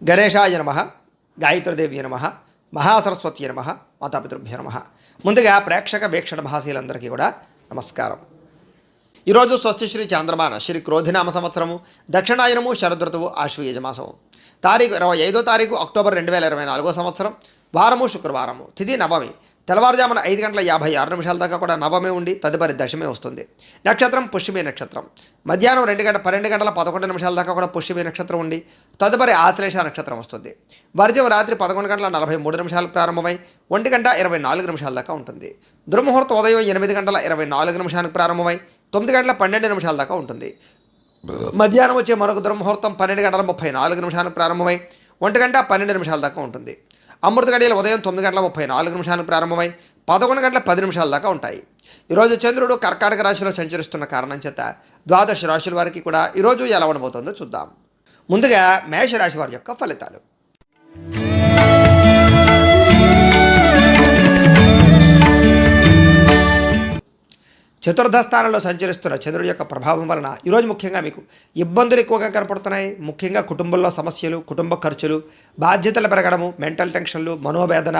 గణేశాయ నమః, గాయత్రీదేవి నమః, మహాసరస్వతి నమః, మాతాపితృభ్యో నమః. ముందుగా ప్రేక్షక వీక్షణ భాషలందరికీ కూడా నమస్కారం. ఈరోజు స్వస్తి శ్రీ చాంద్రమాన శ్రీ క్రోధినామ సంవత్సరము, దక్షిణాయనము, శరదృతువు, ఆశ్వయుజ మాసం. తారీఖు 25 అక్టోబర్ 2024 సంవత్సరం. వారము శుక్రవారము, తిథి నవమి. తెల్లవారుజామున 5:56 దాకా కూడా నవమి ఉండి తదుపరి దశమి వస్తుంది. నక్షత్రం పుష్యమి నక్షత్రం. మధ్యాహ్నం 12:11 దాకా కూడా పుష్యమి నక్షత్రం ఉండి తదుపరి ఆశ్లేష నక్షత్రం వస్తుంది. వర్జం రాత్రి 11:43 ప్రారంభమై 1:24 దాకా ఉంటుంది. దుర్ముహూర్తం ఉదయం 8:24 ప్రారంభమై 9:12 దాకా ఉంటుంది. మధ్యాహ్నం వచ్చే మరొక దుర్ముహూర్తం 12:34 ప్రారంభమై 1:12 దాకా ఉంటుంది. అమృత గడియలు ఉదయం 9:34 ప్రారంభమై 11:10 దాకా ఉంటాయి. ఈరోజు చంద్రుడు కర్కాటక రాశిలో సంచరిస్తున్న కారణం చేత ద్వాదశ రాశుల వారికి కూడా ఈరోజు ఎలా ఉండబోతుందో చూద్దాం. ముందుగా మేషరాశి వారి యొక్క ఫలితాలు. చతుర్థ స్థానంలో సంచరిస్తున్న చంద్రుడి యొక్క ప్రభావం వలన ఈరోజు ముఖ్యంగా మీకు ఇబ్బందులు ఎక్కువగా కనపడుతున్నాయి. ముఖ్యంగా కుటుంబంలో సమస్యలు, కుటుంబ ఖర్చులు, బాధ్యతలు పెరగడము, మెంటల్ టెన్షన్లు, మనోవేదన,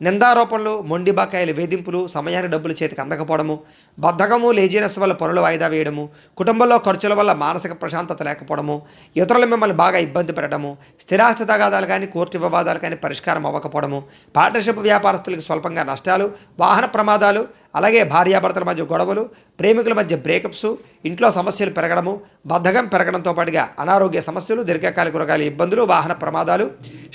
నిందారోపణలు, మొండి బకాయిల వేధింపులు, సమయానికి డబ్బులు చేతికి అందకపోవడము, బద్ధకము, లేజినెస్ వల్ల పనులు వాయిదా వేయడము, కుటుంబంలో ఖర్చుల వల్ల మానసిక ప్రశాంతత లేకపోవడము, ఇతరులు మిమ్మల్ని బాగా ఇబ్బంది పెట్టడము, స్థిరాస్తి తగాదాలు కానీ కోర్టు వివాదాలు కానీ పరిష్కారం అవ్వకపోవడము, పార్ట్నర్షిప్ వ్యాపారస్తులకు స్వల్పంగా నష్టాలు, వాహన ప్రమాదాలు, అలాగే భార్యాభర్తల మధ్య గొడవలు, ప్రేమికుల మధ్య బ్రేకప్స్, ఇంట్లో సమస్యలు పెరగడము, బద్ధకం పెరగడంతో పాటుగా అనారోగ్య సమస్యలు, దీర్ఘకాలిక రోగాల ఇబ్బందులు, వాహన ప్రమాదాలు,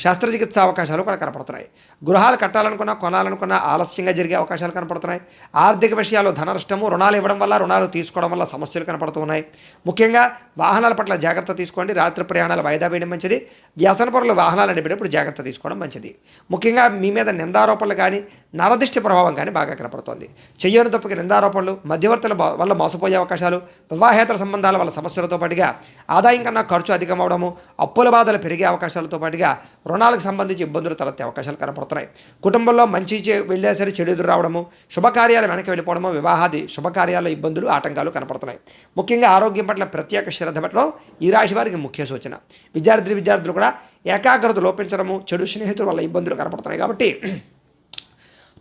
శస్త్రచికిత్స అవకాశాలు కూడా కనపడుతున్నాయి. గృహాలు కట్టాలనుకున్నా, కొనాలనుకున్నా ఆలస్యంగా జరిగే అవకాశాలు కనపడుతున్నాయి. ఆర్థిక విషయాల్లో ధన నష్టము, రుణాలు ఇవ్వడం వల్ల, రుణాలు తీసుకోవడం వల్ల సమస్యలు కనపడుతున్నాయి. ముఖ్యంగా వాహనాల పట్ల జాగ్రత్త తీసుకోండి. రాత్రి ప్రయాణాలు వాయిదా వేయడం మంచిది. వ్యసన పరులు వాహనాలు నడిపేటప్పుడు జాగ్రత్త తీసుకోవడం మంచిది. ముఖ్యంగా మీ మీద నిందారోపణలు కానీ, నరదిష్టి ప్రభావం కానీ బాగా కనపడుతోంది. చెయ్యని తప్పుకి నిందారోపణలు, మధ్యవర్తుల వల్ల మోసపోయే అవకాశాలు, వివాహేతర సంబంధాల వల్ల సమస్యలతో పాటుగా ఆదాయం కన్నా ఖర్చు అధికమవడము, అప్పుల బాధలు పెరిగే అవకాశాలతో పాటుగా రుణాలకు సంబంధించి ఇబ్బందులు తలెత్తే అవకాశాలు కనపడుతున్నాయి. కుటుంబంలో మంచి వెళ్ళేసరి చెడు ఎదురు రావడము, శుభకార్యాలు వెనక్కి వెళ్ళిపోవడము, వివాహాది శుభకార్యాల్లో ఇబ్బందులు, ఆటంకాలు కనపడుతున్నాయి. ముఖ్యంగా ఆరోగ్యం పట్ల ప్రత్యేక శ్రద్ధ పెట్టడం ఈ రాశి వారికి ముఖ్య సూచన. విద్యార్థులు కూడా ఏకాగ్రత లోపించడము, చెడు స్నేహితుల వల్ల ఇబ్బందులు కనపడుతున్నాయి కాబట్టి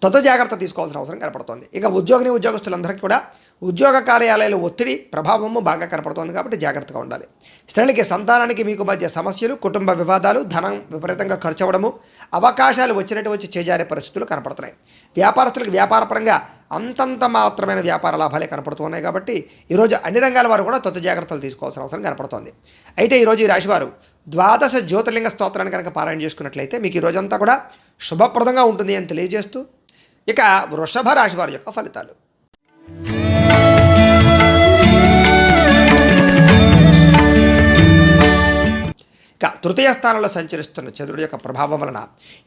తతో జాగ్రత్త తీసుకోవాల్సిన అవసరం కనపడుతోంది. ఇక ఉద్యోగస్తులందరికీ కూడా ఉద్యోగ కార్యాలయాల ఒత్తిడి ప్రభావము బాగా కనపడుతోంది కాబట్టి జాగ్రత్తగా ఉండాలి. స్త్రీలకి, సంతానానికి మీకు మధ్య సమస్యలు, కుటుంబ వివాదాలు, ధనం విపరీతంగా ఖర్చు అవ్వడము, అవకాశాలు వచ్చి చేజారే పరిస్థితులు కనపడుతున్నాయి. వ్యాపారస్తులకు వ్యాపారపరంగా అంతంత మాత్రమైన వ్యాపార లాభాలే కనపడుతున్నాయి కాబట్టి ఈరోజు అన్ని రంగాల వారు కూడా తొత్తు జాగ్రత్తలు తీసుకోవాల్సిన అవసరం కనపడుతోంది. అయితే ఈరోజు ఈ రాశివారు ద్వాదశ జ్యోతిర్లింగ స్తోత్రాన్ని కనుక పారాయణ చేసుకున్నట్లయితే మీకు ఈ రోజంతా కూడా శుభప్రదంగా ఉంటుంది అని తెలియజేస్తూ ఇక వృషభ రాశి వారి యొక్క ఫలితాలు. ఇక తృతీయ స్థానంలో సంచరిస్తున్న చంద్రుడి యొక్క ప్రభావం వలన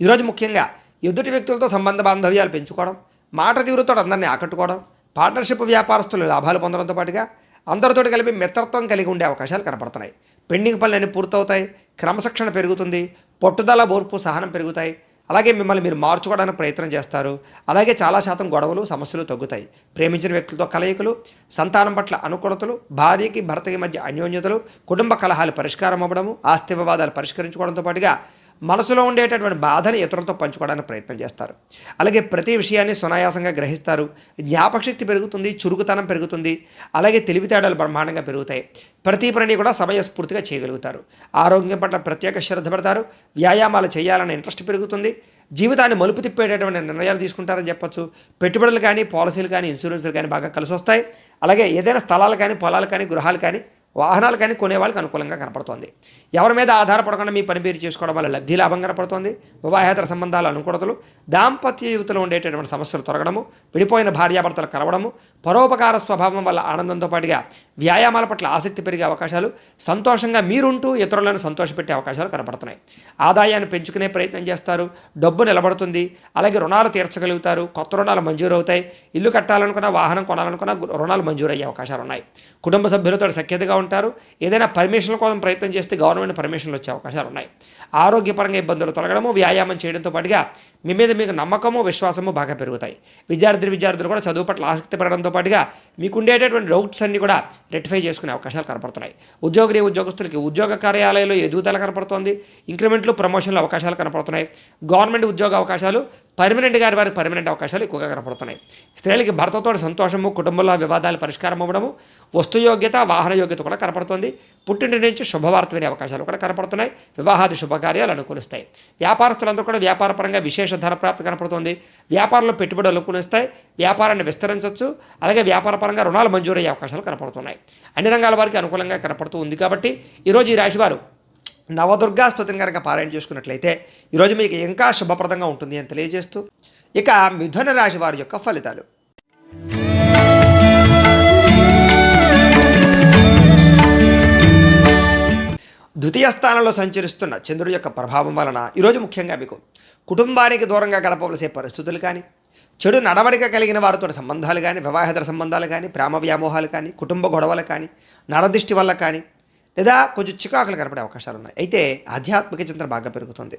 ఈరోజు ముఖ్యంగా ఎదుటి వ్యక్తులతో సంబంధ బాంధవ్యాలు పెంచుకోవడం, మాట తీరుతో అందరినీ ఆకట్టుకోవడం, పార్ట్నర్షిప్ వ్యాపారస్తులు లాభాలు పొందడంతో పాటుగా అందరితో కలిపి మిత్రత్వం కలిగి ఉండే అవకాశాలు కనపడుతున్నాయి. పెండింగ్ పనులన్నీ పూర్తవుతాయి. క్రమశిక్షణ పెరుగుతుంది. పట్టుదల, ఓర్పు, సహనం పెరుగుతాయి. అలాగే మిమ్మల్ని మీరు మార్చుకోవడానికి ప్రయత్నం చేస్తారు. అలాగే చాలా శాతం గొడవలు, సమస్యలు తగ్గుతాయి. ప్రేమించిన వ్యక్తులతో కలయికలు, సంతానం పట్ల అనుకూలతలు, భార్యకి భర్తకి మధ్య అన్యోన్యతలు, కుటుంబ కలహాలు పరిష్కారం అవ్వడము, ఆస్తి వివాదాలు పరిష్కరించుకోవడంతో పాటుగా మనసులో ఉండేటటువంటి బాధని ఇతరులతో పంచుకోవడానికి ప్రయత్నం చేస్తారు. అలాగే ప్రతి విషయాన్ని సునాయాసంగా గ్రహిస్తారు. జ్ఞాపకశక్తి పెరుగుతుంది, చురుకుతనం పెరుగుతుంది. అలాగే తెలివితేడాలు బ్రహ్మాండంగా పెరుగుతాయి. ప్రతి పనిని కూడా సమయస్ఫూర్తిగా చేయగలుగుతారు. ఆరోగ్యం పట్ల ప్రత్యేక శ్రద్ధ పెడతారు. వ్యాయామాలు చేయాలనే ఇంట్రెస్ట్ పెరుగుతుంది. జీవితాన్ని మలుపు తిప్పేటటువంటి నిర్ణయాలు తీసుకుంటారని చెప్పొచ్చు. పెట్టుబడులు కానీ, పాలసీలు కానీ, ఇన్సూరెన్సులు కానీ బాగా కలిసి వస్తాయి. అలాగే ఏదైనా స్థలాలు కానీ, పొలాలు కానీ, గృహాలు కానీ, వాహనాలు కానీ కొనే వాళ్ళకి అనుకూలంగా కనపడుతోంది. ఎవరి మీద ఆధారపడకుండా మీ పని పేరు చేసుకోవడం వల్ల లబ్ధి లాభం కనపడుతోంది. వివాహేతర సంబంధాలు అనుకూలతలు, దాంపత్య జీవితంలో ఉండేటటువంటి సమస్యలు తొలగడము, విడిపోయిన భార్యాభర్తలు కలవడము, పరోపకార స్వభావం వల్ల ఆనందంతో పాటుగా వ్యాయామాల పట్ల ఆసక్తి పెరిగే అవకాశాలు, సంతోషంగా మీరుంటూ ఇతరులను సంతోషపెట్టే అవకాశాలు కనపడుతున్నాయి. ఆదాయాన్ని పెంచుకునే ప్రయత్నం చేస్తారు. డబ్బు నిలబడుతుంది. అలాగే రుణాలు తీర్చగలుగుతారు. కొత్త రుణాలు మంజూరు అవుతాయి. ఇల్లు కట్టాలనుకున్నా, వాహనం కొనాలనుకున్నా రుణాలు మంజూరు అయ్యే అవకాశాలు ఉన్నాయి. కుటుంబ సభ్యులతో సఖ్యతగా ఉంటారు. ఏదైనా పర్మిషన్ల కోసం ప్రయత్నం చేస్తే గవర్నమెంట్ పర్మిషన్లు వచ్చే అవకాశాలు ఉన్నాయి. ఆరోగ్యపరంగా ఇబ్బందులు తొలగడము, వ్యాయామం చేయడంతో పాటుగా మీ మీద మీకు నమ్మకము, విశ్వాసము బాగా పెరుగుతాయి. విద్యార్థులు కూడా చదువు పట్ల ఆసక్తి పెరగడంతో పాటుగా మీకు ఉండేటటువంటి డౌట్స్ అన్నీ కూడా రెక్టిఫై చేసుకునే అవకాశాలు కనపడుతున్నాయి. ఉద్యోగస్తులకి ఉద్యోగ కార్యాలయంలో ఎదుగుదల కనపడుతోంది. ఇంక్రిమెంట్లు, ప్రమోషన్లు అవకాశాలు కనపడుతున్నాయి. గవర్నమెంట్ ఉద్యోగ అవకాశాలు పర్మనెంట్ గారి వారికి పర్మనెంట్ అవకాశాలు ఎక్కువగా కనపడుతున్నాయి. స్త్రీలకి భర్తతో సంతోషము, కుటుంబంలో వివాదాలు పరిష్కారం అవ్వడము, వస్తు యోగ్యత, వాహన యోగ్యత కూడా కనపడుతుంది. పుట్టింటి నుంచి శుభవార్త వినే అవకాశాలు కూడా కనపడుతున్నాయి. వివాహాది శుభకార్యాలు అనుకూలిస్తాయి. వ్యాపారస్తులందరూ కూడా వ్యాపారపరంగా విశేష ధన ప్రాప్తి కనపడుతుంది. వ్యాపారంలో పెట్టుబడులు అనుకూలిస్తాయి. వ్యాపారాన్ని విస్తరించవచ్చు. అలాగే వ్యాపారపరంగా రుణాలు మంజూరయ్యే అవకాశాలు కనపడుతున్నాయి. అన్ని రంగాల వారికి అనుకూలంగా కనపడుతూ ఉంది. కాబట్టి ఈరోజు ఈ రాశివారు నవదుర్గా స్తుతిని కనుక పారాయణ చేసుకున్నట్లయితే ఈరోజు మీకు ఇంకా శుభప్రదంగా ఉంటుంది అని తెలియజేస్తూ, ఇక మిథున రాశి వారి యొక్క ఫలితాలు. ద్వితీయ స్థానంలో సంచరిస్తున్న చంద్రుడి యొక్క ప్రభావం వలన ఈరోజు ముఖ్యంగా మీకు కుటుంబానికి దూరంగా గడపవలసే పరిస్థితులు కానీ, చెడు నడవడిక కలిగిన వారితో సంబంధాలు కానీ, వివాహేతర సంబంధాలు కానీ, ప్రేమ వ్యామోహాలు కానీ, కుటుంబ గొడవలు కానీ, నరదిష్టి వల్ల కానీ, లేదా కొంచెం చికాకులు కనపడే అవకాశాలు ఉన్నాయి. అయితే ఆధ్యాత్మిక చింతన బాగా పెరుగుతుంది.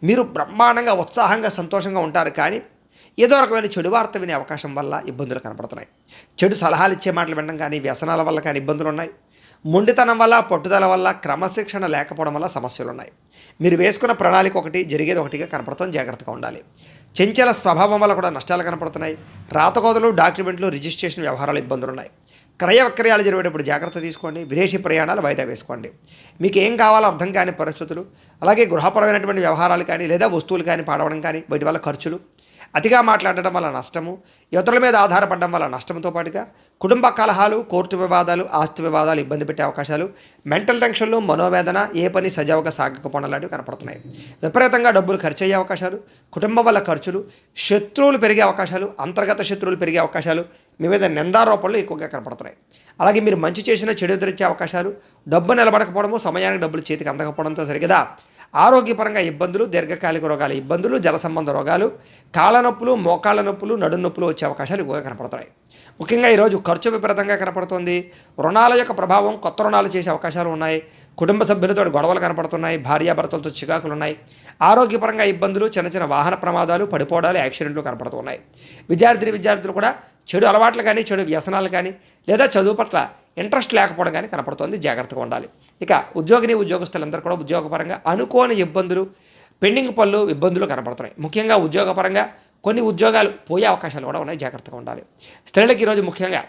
మీరు బ్రహ్మాండంగా, ఉత్సాహంగా, సంతోషంగా ఉంటారు. కానీ ఏదో రకమైన చెడు వార్త వినే అవకాశం వల్ల ఇబ్బందులు కనపడుతున్నాయి. చెడు సలహాలు ఇచ్చే మాటలు వినడం కానీ, వ్యసనాల వల్ల కానీ ఇబ్బందులు ఉన్నాయి. మొండితనం వల్ల, పట్టుదల వల్ల, క్రమశిక్షణ లేకపోవడం వల్ల సమస్యలు ఉన్నాయి. మీరు వేసుకున్న ప్రణాళిక ఒకటి, జరిగేది ఒకటిగా కనపడుతుంది. జాగ్రత్తగా ఉండాలి. చంచల స్వభావం వల్ల కూడా నష్టాలు కనపడుతున్నాయి. రాతకోదలు, డాక్యుమెంట్లు, రిజిస్ట్రేషన్ వ్యవహారాలు ఇబ్బందులు ఉన్నాయి. క్రయ విక్రయాలు జరిగేటప్పుడు జాగ్రత్త తీసుకోండి. విదేశీ ప్రయాణాలు వాయిదా వేసుకోండి. మీకు ఏం కావాలో అర్థం కాని పరిస్థితులు, అలాగే గృహపరమైనటువంటి వ్యవహారాలు కానీ, లేదా వస్తువులు కానీ పాడవడం కానీ, వీటి వల్ల ఖర్చులు, అతిగా మాట్లాడడం వల్ల నష్టము, ఇతరుల మీద ఆధారపడడం వల్ల నష్టంతో పాటుగా కుటుంబ కలహాలు, కోర్టు వివాదాలు, ఆస్తి వివాదాలు ఇబ్బంది పెట్టే అవకాశాలు, మెంటల్ టెన్షన్లు, మనోవేదన, ఏ పని సజావుగా సాగకపోవడం లాంటివి కనపడుతున్నాయి. విపరీతంగా డబ్బులు ఖర్చు అయ్యే అవకాశాలు, కుటుంబం వల్ల ఖర్చులు, శత్రువులు పెరిగే అవకాశాలు, అంతర్గత శత్రువులు పెరిగే అవకాశాలు, మీ మీద నిందారోపణలు ఎక్కువగా కనపడుతున్నాయి. అలాగే మీరు మంచి చేసిన చెడు ఎదురిచ్చే అవకాశాలు, డబ్బు నిలబడకపోవడము, సమయానికి డబ్బులు చేతికి అందకపోవడంతో సరిగదా ఆరోగ్యపరంగా ఇబ్బందులు, దీర్ఘకాలిక రోగాల ఇబ్బందులు, జల సంబంధ రోగాలు, కాళ్ళ నొప్పులు, మోకాళ్ళ నొప్పులు, నడుం నొప్పులు వచ్చే అవకాశాలు ఎక్కువగా కనపడుతున్నాయి. ముఖ్యంగా ఈరోజు ఖర్చు విపరీతంగా కనపడుతుంది. రుణాల యొక్క ప్రభావం, కొత్త రుణాలు చేసే అవకాశాలు ఉన్నాయి. కుటుంబ సభ్యులతో గొడవలు కనపడుతున్నాయి. భార్యాభర్తలతో చికాకులు ఉన్నాయి. ఆరోగ్యపరంగా ఇబ్బందులు, చిన్న చిన్న వాహన ప్రమాదాలు, పడిపోవడాలు, యాక్సిడెంట్లు కనపడుతున్నాయి. విద్యార్థులు కూడా చెడు అలవాట్లు కానీ, చెడు వ్యసనాలు కానీ, లేదా చదువు పట్ల ఇంట్రెస్ట్ లేకపోవడం కానీ కనపడుతుంది. జాగ్రత్తగా ఉండాలి. ఇక ఉద్యోగస్తులందరూ కూడా ఉద్యోగపరంగా అనుకోని ఇబ్బందులు, పెండింగ్ పనులు, ఇబ్బందులు కనపడుతున్నాయి. ముఖ్యంగా ఉద్యోగపరంగా కొన్ని ఉద్యోగాలు పోయే అవకాశాలు కూడా ఉన్నాయి. జాగ్రత్తగా ఉండాలి. స్త్రీలకు ఈరోజు ముఖ్యంగా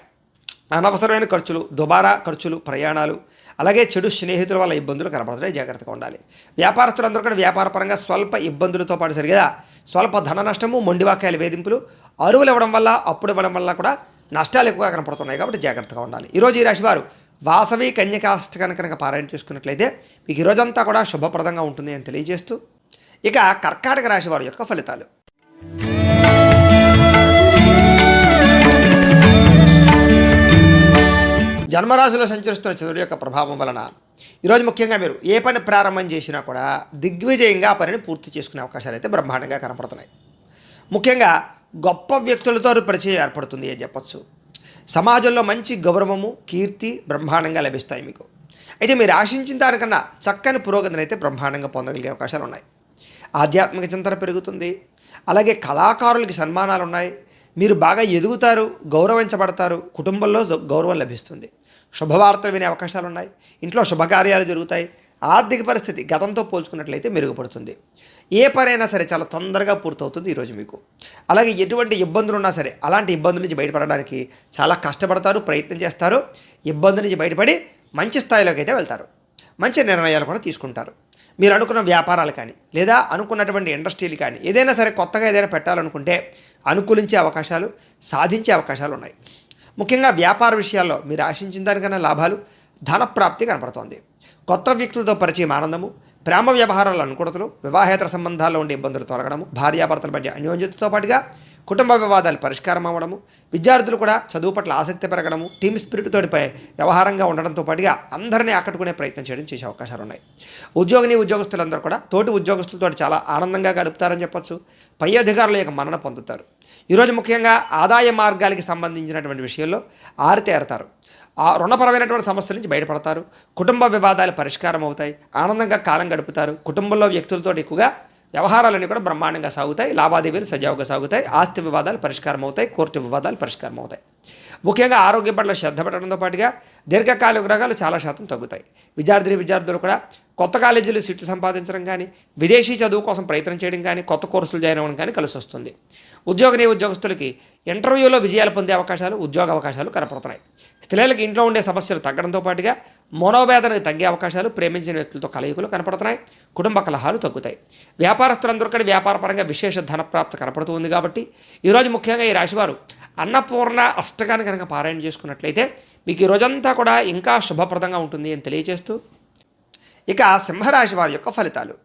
అనవసరమైన ఖర్చులు, దుబారా ఖర్చులు, ప్రయాణాలు, అలాగే చెడు స్నేహితుల వల్ల ఇబ్బందులు కనపడుతున్నాయి. జాగ్రత్తగా ఉండాలి. వ్యాపారస్తులందరూ కూడా వ్యాపారపరంగా స్వల్ప ఇబ్బందులతో పాటు సరిగా స్వల్ప ధన నష్టము, మొండివాకాయల వేధింపులు, అరువులు ఇవ్వడం వల్ల, అప్పుడు ఇవ్వడం వల్ల కూడా నష్టాలు ఎక్కువగా కనపడుతున్నాయి. కాబట్టి జాగ్రత్తగా ఉండాలి. ఈరోజు ఈ రాశివారు వాసవి కన్యకాష్టకాన్ని కనుక పారాయణ చేసుకున్నట్లయితే మీకు ఈరోజంతా కూడా శుభప్రదంగా ఉంటుంది అని తెలియజేస్తూ, ఇక కర్కాటక రాశి వారి యొక్క ఫలితాలు. జన్మరాశిలో సంచరిస్తున్న చంద్రుడి యొక్క ప్రభావం వలన ఈరోజు ముఖ్యంగా మీరు ఏ పని ప్రారంభం చేసినా కూడా దిగ్విజయంగా ఆ పనిని పూర్తి చేసుకునే అవకాశాలు అయితే బ్రహ్మాండంగా కనపడుతున్నాయి. ముఖ్యంగా గొప్ప వ్యక్తులతో పరిచయం ఏర్పడుతుంది అని చెప్పచ్చు. సమాజంలో మంచి గౌరవము, కీర్తి బ్రహ్మాండంగా లభిస్తాయి మీకు. అయితే మీరు ఆశించిన దానికన్నా చక్కని పురోగతిని అయితే బ్రహ్మాండంగా పొందగలిగే అవకాశాలు ఉన్నాయి. ఆధ్యాత్మిక చింతన పెరుగుతుంది. అలాగే కళాకారులకి సన్మానాలు ఉన్నాయి. మీరు బాగా ఎదుగుతారు, గౌరవించబడతారు. కుటుంబంలో గౌరవం లభిస్తుంది. శుభవార్తలు వినే అవకాశాలు ఉన్నాయి. ఇంట్లో శుభకార్యాలు జరుగుతాయి. ఆర్థిక పరిస్థితి గతంతో పోల్చుకున్నట్లయితే మెరుగుపడుతుంది. ఏ పనైనా సరే చాలా తొందరగా పూర్తవుతుంది ఈరోజు మీకు. అలాగే ఎటువంటి ఇబ్బందులు ఉన్నా సరే అలాంటి ఇబ్బందుల నుంచి బయటపడడానికి చాలా కష్టపడతారు, ప్రయత్నం చేస్తారు. ఇబ్బందుల నుంచి బయటపడి మంచి స్థాయిలోకి అయితే వెళ్తారు. మంచి నిర్ణయాలు కూడా తీసుకుంటారు. మీరు అనుకున్న వ్యాపారాలు కానీ, లేదా అనుకున్నటువంటి ఇండస్ట్రీలు కానీ, ఏదైనా సరే కొత్తగా ఏదైనా పెట్టాలనుకుంటే అనుకూలించే అవకాశాలు, సాధించే అవకాశాలు ఉన్నాయి. ముఖ్యంగా వ్యాపార విషయాల్లో మీరు ఆశించిన దానికన్నా లాభాలు, ధనప్రాప్తి కనపడుతోంది. కొత్త వ్యక్తులతో పరిచయం, ఆనందము, ప్రేమ వ్యవహారాల అనుకూలతలు, వివాహేతర సంబంధాల్లో ఉండే ఇబ్బందులు తొలగడము, భార్యాభర్తల మధ్య అన్యోన్యతతో పాటుగా కుటుంబ వివాదాలు పరిష్కారం అవ్వడము, విద్యార్థులు కూడా చదువు పట్ల ఆసక్తి పెరగడము, టీమ్ స్పిరిట్ తోటి వ్యవహారంగా ఉండడంతో పాటుగా అందరినీ ఆకట్టుకునే ప్రయత్నం చేసే అవకాశాలు ఉన్నాయి. ఉద్యోగస్తులందరూ కూడా తోటి ఉద్యోగస్తులతో చాలా ఆనందంగా గడుపుతారని చెప్పొచ్చు. పై అధికారుల యొక్క మన్నన పొందుతారు. ఈరోజు ముఖ్యంగా ఆదాయ మార్గాలకి సంబంధించినటువంటి విషయంలో ఆరితేరతారు. ఆ రుణపరమైనటువంటి సమస్యల నుంచి బయటపడతారు. కుటుంబ వివాదాలు పరిష్కారం అవుతాయి. ఆనందంగా కాలం గడుపుతారు. కుటుంబంలో వ్యక్తులతో ఎక్కువగా వ్యవహారాలన్నీ కూడా బ్రహ్మాండంగా సాగుతాయి, లావాదేవీలు సజావుగా సాగుతాయి, ఆస్తి వివాదాలు పరిష్కారం అవుతాయి, కోర్టు వివాదాలు పరిష్కారం అవుతాయి. ముఖ్యంగా ఆరోగ్యం పట్ల శ్రద్ధ పెట్టడంతో పాటుగా దీర్ఘకాలిక రోగాలు చాలా శాతం తగ్గుతాయి. విద్యార్థులు కూడా కొత్త కాలేజీలు సీట్లు సంపాదించడం కానీ, విదేశీ చదువు కోసం ప్రయత్నం చేయడం కానీ, కొత్త కోర్సులు జాయిన్ అవ్వడం కానీ కలిసి వస్తుంది. ఉద్యోగస్తులకి ఇంటర్వ్యూలో విజయాలు పొందే అవకాశాలు, ఉద్యోగ అవకాశాలు కనపడుతున్నాయి. స్త్రీలకు ఇంట్లో ఉండే సమస్యలు తగ్గడంతో పాటుగా మనోవేదనకు తగ్గే అవకాశాలు, ప్రేమించిన వ్యక్తులతో కలయికలు కనపడుతున్నాయి, కుటుంబ కలహాలు తగ్గుతాయి. వ్యాపారస్తులందరూ కూడా వ్యాపారపరంగా విశేష ధనప్రాప్తి కనపడుతూ ఉంది. కాబట్టి ఈరోజు ముఖ్యంగా ఈ రాశివారు అన్నపూర్ణ అష్టకాన్ని కనుక పారాయణ చేసుకున్నట్లయితే మీకు ఈ రోజంతా కూడా ఇంకా శుభప్రదంగా ఉంటుంది అని తెలియజేస్తూ, ఇక సింహరాశి వారి యొక్క ఫలితాలు.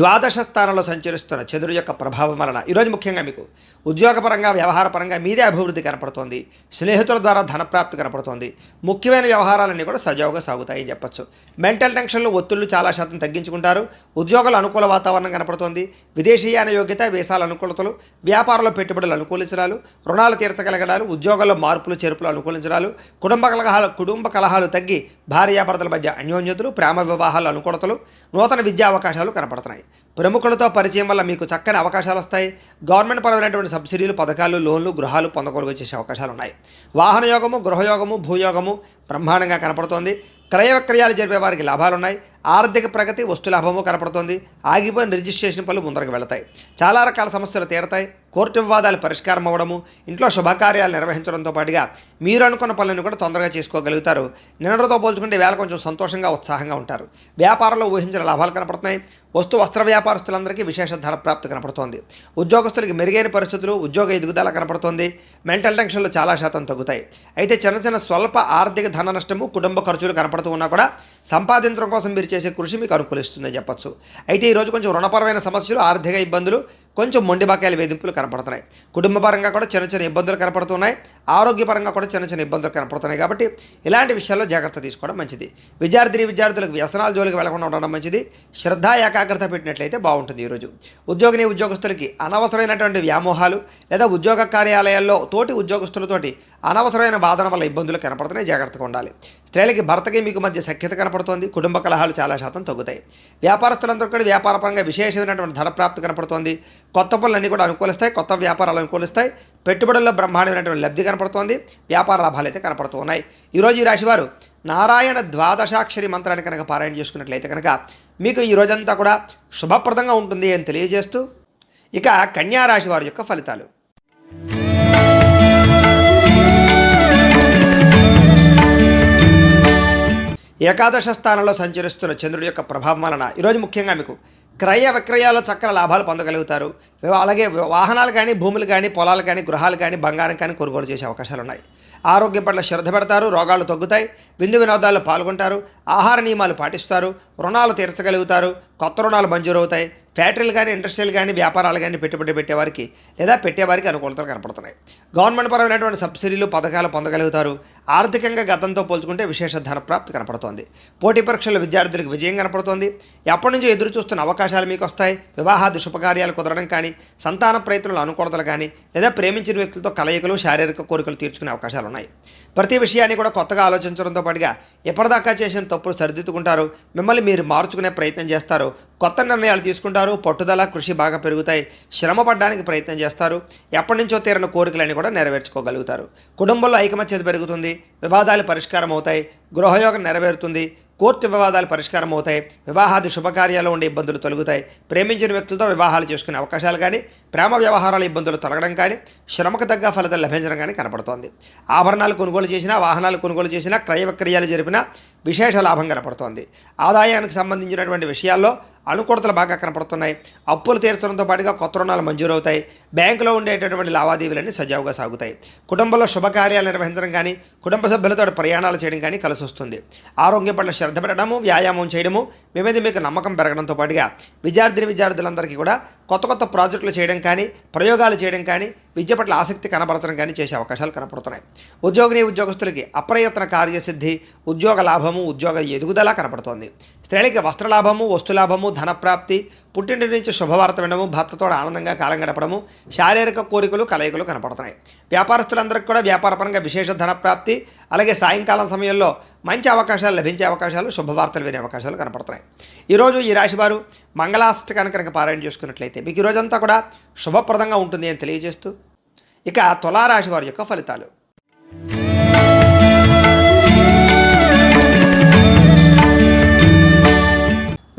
ద్వాదశ స్థానంలో సంచరిస్తున్న చంద్రుడి యొక్క ప్రభావం వలన ఈరోజు ముఖ్యంగా మీకు ఉద్యోగపరంగా, వ్యవహారపరంగా మీదే అభివృద్ధి కనపడుతోంది. స్నేహితుల ద్వారా ధనప్రాప్తి కనపడుతోంది. ముఖ్యమైన వ్యవహారాలన్నీ కూడా సజావుగా సాగుతాయని చెప్పచ్చు. మెంటల్ టెన్షన్లు, ఒత్తిళ్లు చాలా శాతం తగ్గించుకుంటారు. ఉద్యోగాలు అనుకూల వాతావరణం కనపడుతోంది. విదేశీయాన యోగ్యత, వీసాల అనుకూలతలు, వ్యాపారంలో పెట్టుబడులు అనుకూలించడాలు, రుణాలు తీర్చగలగడాలు, ఉద్యోగాల్లో మార్పులు చేర్పులు అనుకూలించడాలు, కుటుంబ కలహాలు తగ్గి భార్యాభర్తల మధ్య అన్యోన్యతలు, ప్రేమ వివాహాలు అనుకూలతలు, నూతన విద్యా అవకాశాలు కనపడుతున్నాయి. ప్రముఖులతో పరిచయం వల్ల మీకు చక్కని అవకాశాలు వస్తాయి. గవర్నమెంట్ పరమైనటువంటి సబ్సిడీలు, పథకాలు, లోన్లు, గృహాలు కొనుగోలు చేసే అవకాశాలు ఉన్నాయి. వాహన యోగము, గృహయోగము, భూయోగము బ్రహ్మాండంగా కనపడుతోంది. క్రయ విక్రయాలు జరిపే వారికి లాభాలున్నాయి. ఆర్థిక ప్రగతి, వస్తు లాభము కనపడుతోంది. ఆగిపోయిన రిజిస్ట్రేషన్ పనులు ముందరకు వెళతాయి. చాలా రకాల సమస్యలు తీరతాయి. కోర్టు వివాదాలు పరిష్కారం అవ్వడము, ఇంట్లో శుభకార్యాలు నిర్వహించడంతో పాటుగా మీరు అనుకున్న పనులను కూడా తొందరగా చేసుకోగలుగుతారు. నిన్నటితో పోల్చుకుంటే వేళ కొంచెం సంతోషంగా, ఉత్సాహంగా ఉంటారు. వ్యాపారంలో ఊహించిన లాభాలు కనపడుతున్నాయి. వస్త్ర వ్యాపారస్తులందరికీ విశేష ధనప్రాప్తి కనపడుతోంది. ఉద్యోగస్తులకి మెరుగైన పరిస్థితులు, ఉద్యోగ ఎదుగుదల కనపడుతోంది. మెంటల్ టెన్షన్లు చాలా శాతం తగ్గుతాయి. అయితే చిన్న స్వల్ప ఆర్థిక ధన నష్టము, కుటుంబ ఖర్చులు కనపడుతూ ఉన్నా కూడా సంపాదించడం కోసం మీరు చేసే కృషి మీకు అనుకూలిస్తుందని చెప్పచ్చు. అయితే ఈరోజు కొంచెం రుణపరమైన సమస్యలు, ఆర్థిక ఇబ్బందులు, కొంచెం మొండి బకాయిల వేధింపులు కనపడుతున్నాయి. కుటుంబపరంగా కూడా చిన్న ఇబ్బందులు కనపడుతున్నాయి. ఆరోగ్యపరంగా కూడా చిన్న ఇబ్బందులు కనపడుతున్నాయి. కాబట్టి ఇలాంటి విషయాల్లో జాగ్రత్త తీసుకోవడం మంచిది. విద్యార్థులకు వ్యసనాల జోలికి వెళ్లకుండా ఉండడం మంచిది. శ్రద్ధ, ఏకాగ్రత పెట్టినట్లయితే బాగుంటుంది. ఈరోజు ఉద్యోగస్తులకి అనవసరమైనటువంటి వ్యామోహాలు లేదా ఉద్యోగ కార్యాలయాల్లో తోటి ఉద్యోగస్తులతోటి అనవసరమైన వాదన వల్ల ఇబ్బందులు కనపడుతున్నాయి. జాగ్రత్తగా ఉండాలి. స్త్రీలకి భర్తకి మీకు మధ్య సఖ్యత కనపడుతోంది. కుటుంబ కలహాలు చాలా శాతం తగ్గుతాయి. వ్యాపారస్తులందరూ కూడా వ్యాపారపరంగా విశేషమైనటువంటి ధనప్రాప్తి కనపడుతోంది. కొత్త పనులన్నీ కూడా అనుకూలిస్తాయి. కొత్త వ్యాపారాలు అనుకూలిస్తాయి. పెట్టుబడుల్లో బ్రహ్మాండమైనటువంటి లబ్ధి కనపడుతోంది. వ్యాపార లాభాలు అయితే కనపడుతూ ఉన్నాయి. ఈరోజు ఈ రాశివారు నారాయణ ద్వాదశాక్షరి మంత్రాన్ని కనుక పారాయణ చేసుకున్నట్లయితే కనుక మీకు ఈ రోజంతా కూడా శుభప్రదంగా ఉంటుంది అని తెలియజేస్తూ, ఇక కన్యా రాశి వారి యొక్క ఫలితాలు. ఏకాదశ స్థానంలో సంచరిస్తున్న చంద్రుడి యొక్క ప్రభావం వలన ఈరోజు ముఖ్యంగా మీకు క్రయ విక్రయాల్లో చక్కని లాభాలు పొందగలుగుతారు. అలాగే వాహనాలు కానీ, భూములు కానీ, పొలాలు కానీ, గృహాలు కానీ, బంగారం కానీ కొనుగోలు చేసే అవకాశాలు ఉన్నాయి. ఆరోగ్యం పట్ల శ్రద్ధ పెడతారు. రోగాలు తగ్గుతాయి. విందు వినోదాల్లో పాల్గొంటారు. ఆహార నియమాలు పాటిస్తారు. రుణాలు తీర్చగలుగుతారు. కొత్త రుణాలు మంజూరవుతాయి. ఫ్యాక్టరీలు కానీ, ఇండస్ట్రీలు కానీ, వ్యాపారాలు కానీ పెట్టుబడి పెట్టేవారికి అనుకూలతలు కనపడుతున్నాయి. గవర్నమెంట్ పరమైనటువంటి సబ్సిడీలు, పథకాలు పొందగలుగుతారు. ఆర్థికంగా గతంతో పోల్చుకుంటే విశేష ధనప్రాప్తి కనపడుతోంది. పోటీ పరీక్షల్లో విద్యార్థులకు విజయం కనపడుతోంది. ఎప్పటి నుంచో ఎదురు చూస్తున్న అవకాశాలు మీకు వస్తాయి. వివాహాది శుభకార్యాలు కుదరడం కానీ, సంతాన ప్రయత్నాలు అనుకూలతలు కానీ, లేదా ప్రేమించిన వ్యక్తులతో కలయికలు, శారీరక కోరికలు తీర్చుకునే అవకాశాలు ఉన్నాయి. ప్రతి విషయాన్ని కూడా కొత్తగా ఆలోచించడంతో పాటుగా ఎప్పటిదాకా చేసిన తప్పులు సరిదిద్దుకుంటారు. మిమ్మల్ని మీరు మార్చుకునే ప్రయత్నం చేస్తారు. కొత్త నిర్ణయాలు తీసుకుంటారు. పట్టుదల, కృషి బాగా పెరుగుతాయి. శ్రమ పడడానికి ప్రయత్నం చేస్తారు. ఎప్పటి నుంచో తీరిన కోరికలన్నీ కూడా నెరవేర్చుకోగలుగుతారు. కుటుంబంలో ఐకమత్యత పెరుగుతుంది. వివాదాలు పరిష్కారం అవుతాయి. గృహయోగం నెరవేరుతుంది. కోర్టు వివాదాలు పరిష్కారం అవుతాయి. వివాహాది శుభకార్యాలు ఉండే ఇబ్బందులు తొలగుతాయి. ప్రేమించిన వ్యక్తులతో వివాహాలు చేసుకునే అవకాశాలు కానీ, ప్రేమ వ్యవహారాల ఇబ్బందులు తొలగడం కానీ, శ్రమకు తగ్గ ఫలితాలు లభించడం కానీ కనపడుతోంది. ఆభరణాలు కొనుగోలు చేసినా, వాహనాలు కొనుగోలు చేసినా, క్రయ విక్రయాలు జరిపినా విశేష లాభం కనపడుతోంది. ఆదాయానికి సంబంధించినటువంటి విషయాల్లో అనుకూలతలు బాగా కనపడుతున్నాయి. అప్పులు తీర్చడంతో పాటుగా కొత్త రుణాలు మంజూరవుతాయి. బ్యాంకులో ఉండేటటువంటి లావాదేవీలన్నీ సజావుగా సాగుతాయి. కుటుంబంలో శుభకార్యాలు నిర్వహించడం కానీ, కుటుంబ సభ్యులతో ప్రయాణాలు చేయడం కానీ కలిసి వస్తుంది. ఆరోగ్యం పట్ల శ్రద్ధ పెట్టడము, వ్యాయామం చేయడము, మీ మీద మీకు నమ్మకం పెరగడంతో పాటుగా విద్యార్థులందరికీ కూడా కొత్త ప్రాజెక్టులు చేయడం కానీ, ప్రయోగాలు చేయడం కానీ, విద్య పట్ల ఆసక్తి కనబరచడం కానీ చేసే అవకాశాలు కనపడుతున్నాయి. ఉద్యోగస్తులకి అప్రయత్న కార్యసిద్ధి, ఉద్యోగ లాభము, ఉద్యోగ ఎదుగుదల కనపడుతోంది. స్త్రీలకి వస్త్రలాభము, వస్తులాభము, ధనప్రాప్తి, పుట్టింటి నుంచి శుభవార్త వినడము, భర్తతో ఆనందంగా కాలం గడపడము, శారీరక కోరికలు, కలయికలు కనపడుతున్నాయి. వ్యాపారస్తులందరికీ కూడా వ్యాపారపరంగా విశేష ధనప్రాప్తి, అలాగే సాయంకాలం సమయంలో మంచి అవకాశాలు లభించే అవకాశాలు, శుభవార్తలు వినే అవకాశాలు కనపడుతున్నాయి. ఈరోజు ఈ రాశివారు మంగళాష్టకాన్ని కనుక పారాయణ చేసుకున్నట్లయితే మీకు ఈ రోజంతా కూడా శుభప్రదంగా ఉంటుంది అని తెలియజేస్తూ ఇక తులారాశి వారి యొక్క ఫలితాలు.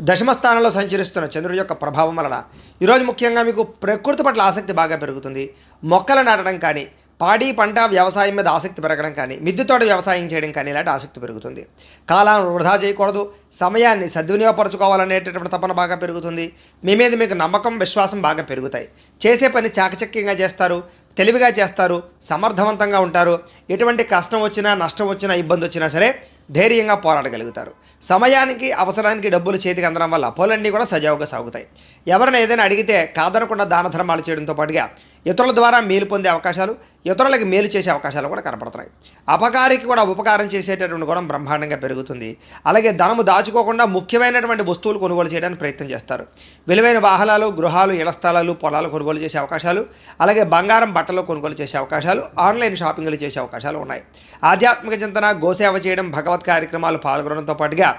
దశమ స్థానంలో సంచరిస్తున్న చంద్రుడి యొక్క ప్రభావం వలన ఈరోజు ముఖ్యంగా మీకు ప్రకృతి పట్ల ఆసక్తి బాగా పెరుగుతుంది. మొక్కలు నాటడం కానీ, పాడి పంట వ్యవసాయం మీద ఆసక్తి పెరగడం కానీ, మిద్దెతోట వ్యవసాయం చేయడం కానీ ఇలాంటి ఆసక్తి పెరుగుతుంది. కాలాన్ని వృధా చేయకూడదు, సమయాన్ని సద్వినియోగపరచుకోవాలనేటటువంటి తపన బాగా పెరుగుతుంది. మీ మీద మీకు నమ్మకం, విశ్వాసం బాగా పెరుగుతాయి. చేసే పని చాకచక్యంగా చేస్తారు, తెలివిగా చేస్తారు, సమర్థవంతంగా ఉంటారు. ఎటువంటి కష్టం వచ్చినా, నష్టం వచ్చినా, ఇబ్బంది వచ్చినా సరే ధైర్యంగా పోరాడగలుగుతారు. సమయానికి, అవసరానికి డబ్బులు చేతికి అందడం వల్ల పనులన్నీ కూడా సజావుగా సాగుతాయి. ఎవరైనా ఏదైనా అడిగితే కాదనకుండా దాన ధర్మాలు చేయడంతో పాటుగా ఇతరుల ద్వారా మేలు పొందే అవకాశాలు, ఇతరులకు మేలు చేసే అవకాశాలు కూడా కనపడుతున్నాయి. అపకారికి కూడా ఉపకారం చేసేటటువంటి గుణం బ్రహ్మాండంగా పెరుగుతుంది. అలాగే ధనము దాచుకోకుండా ముఖ్యమైనటువంటి వస్తువులు కొనుగోలు చేయడానికి ప్రయత్నం చేస్తారు. విలువైన వాహనాలు, గృహాలు, ఇళ్ల స్థలాలు, పొలాలు కొనుగోలు చేసే అవకాశాలు, అలాగే బంగారం, బట్టలు కొనుగోలు చేసే అవకాశాలు, ఆన్లైన్ షాపింగ్లు చేసే అవకాశాలు ఉన్నాయి. ఆధ్యాత్మిక చింతన, గోసేవ చేయడం, భగవత్ కార్యక్రమాలు పాల్గొనడంతో పాటుగా